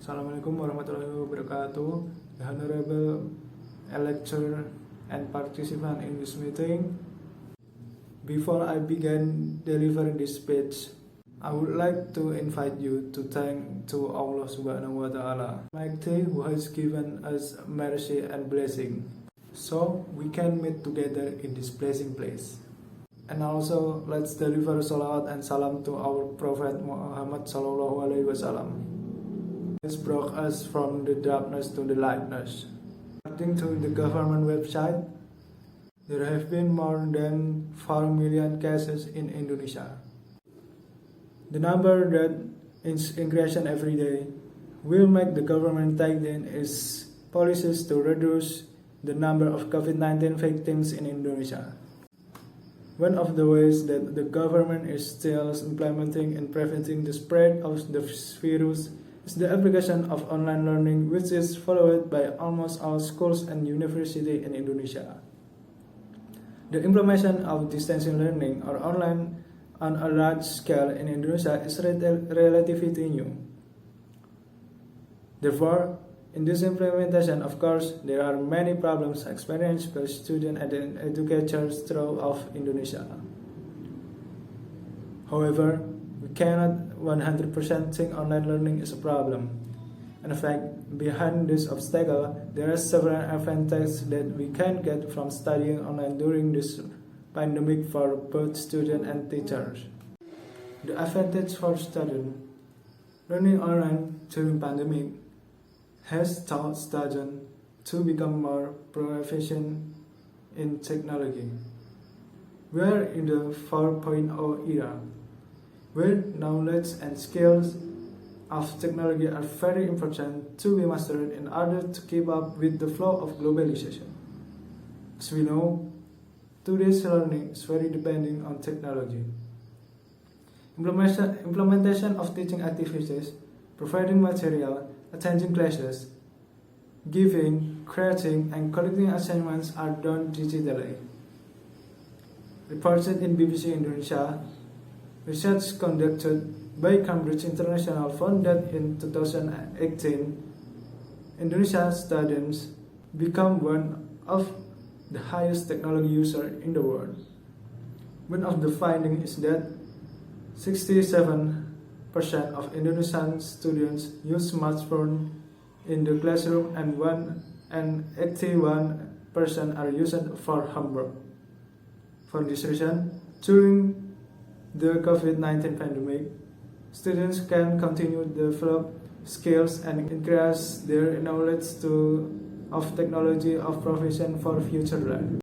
Assalamualaikum warahmatullahi wabarakatuh. The Honorable Elector and participant in this meeting. Before I begin delivering this speech, I would like to invite you to thank to Allah Subhanahu wa Ta'ala, Almighty, who has given us mercy and blessing, so we can meet together in this blessing place. And also, let's deliver salawat and salam to our Prophet Muhammad Sallallahu Alaihi Wasallam. This brought us from the darkness to the lightness. According to the government website, there have been more than 4 million cases in Indonesia. The number that is increasing every day will make the government tighten its policies to reduce the number of COVID-19 victims in Indonesia. One of the ways that the government is still implementing in preventing the spread of the virus is the application of online learning, which is followed by almost all schools and universities in Indonesia. The implementation of distance learning or online on a large scale in Indonesia is relatively new. Therefore, in this implementation, of course, there are many problems experienced by students and educators throughout Indonesia. However, we cannot 100% think online learning is a problem. In fact, behind this obstacle, there are several advantages that we can get from studying online during this pandemic for both students and teachers. The advantage for students learning online during pandemic has taught students to become more proficient in technology. We are in the 4.0 era, where knowledge and skills of technology are very important to be mastered in order to keep up with the flow of globalization. As we know, today's learning is very depending on technology. Implementation of teaching activities, providing material, attending classes, giving, creating, and collecting assignments are done digitally. Reported in BBC Indonesia, research conducted by Cambridge International found that in 2018, Indonesia students become one of the highest technology users in the world. One of the findings is that 67% of Indonesian students use smartphones in the classroom and 81% are used for homework. For this reason, during the COVID-19 pandemic, students can continue to develop skills and increase their knowledge of technology of profession for future life.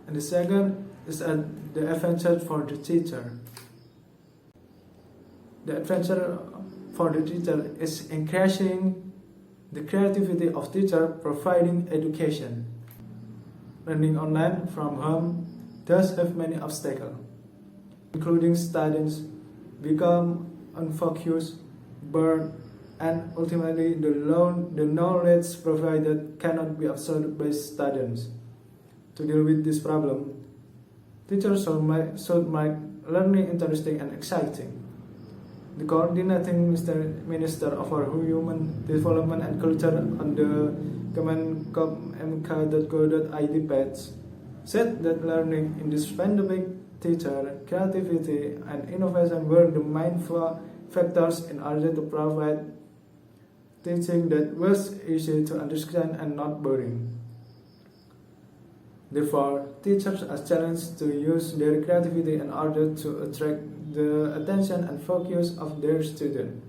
And the second is the advantage for the teacher. The advantage for the teacher is increasing the creativity of teacher providing education. Learning online from home does have many obstacles, including students become unfocused, bored, and ultimately the knowledge provided cannot be absorbed by students. To deal with this problem, teachers should make learning interesting and exciting. The coordinating Minister of Human Development and Culture on the kemenkopmk.go.id page said that learning in this pandemic teacher, creativity, and innovation were the main factors in order to provide teaching that was easy to understand and not boring. Therefore, teachers are challenged to use their creativity in order to attract the attention and focus of their students.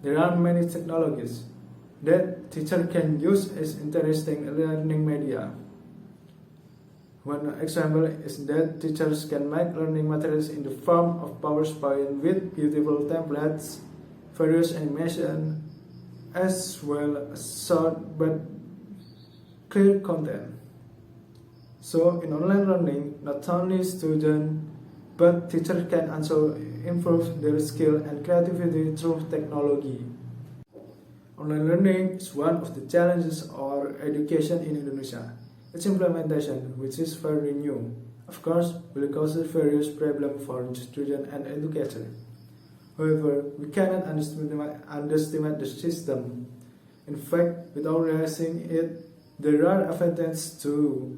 There are many technologies that teachers can use as interesting learning media. One example is that teachers can make learning materials in the form of PowerPoint with beautiful templates, various animation, as well as short but clear content. So in online learning, not only students but teachers can also improve their skill and creativity through technology. Online learning is one of the challenges of education in Indonesia. Its implementation, which is very new, of course, will cause various problems for students and educators. However, we cannot underestimate the system. In fact, without realizing it, there are advantages to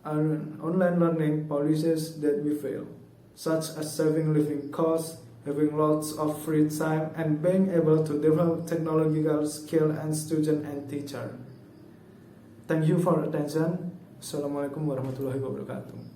online learning policies that we fail, such as saving living costs, having lots of free time, and being able to develop technological skill and student and teacher. Thank you for attention. Assalamualaikum warahmatullahi wabarakatuh.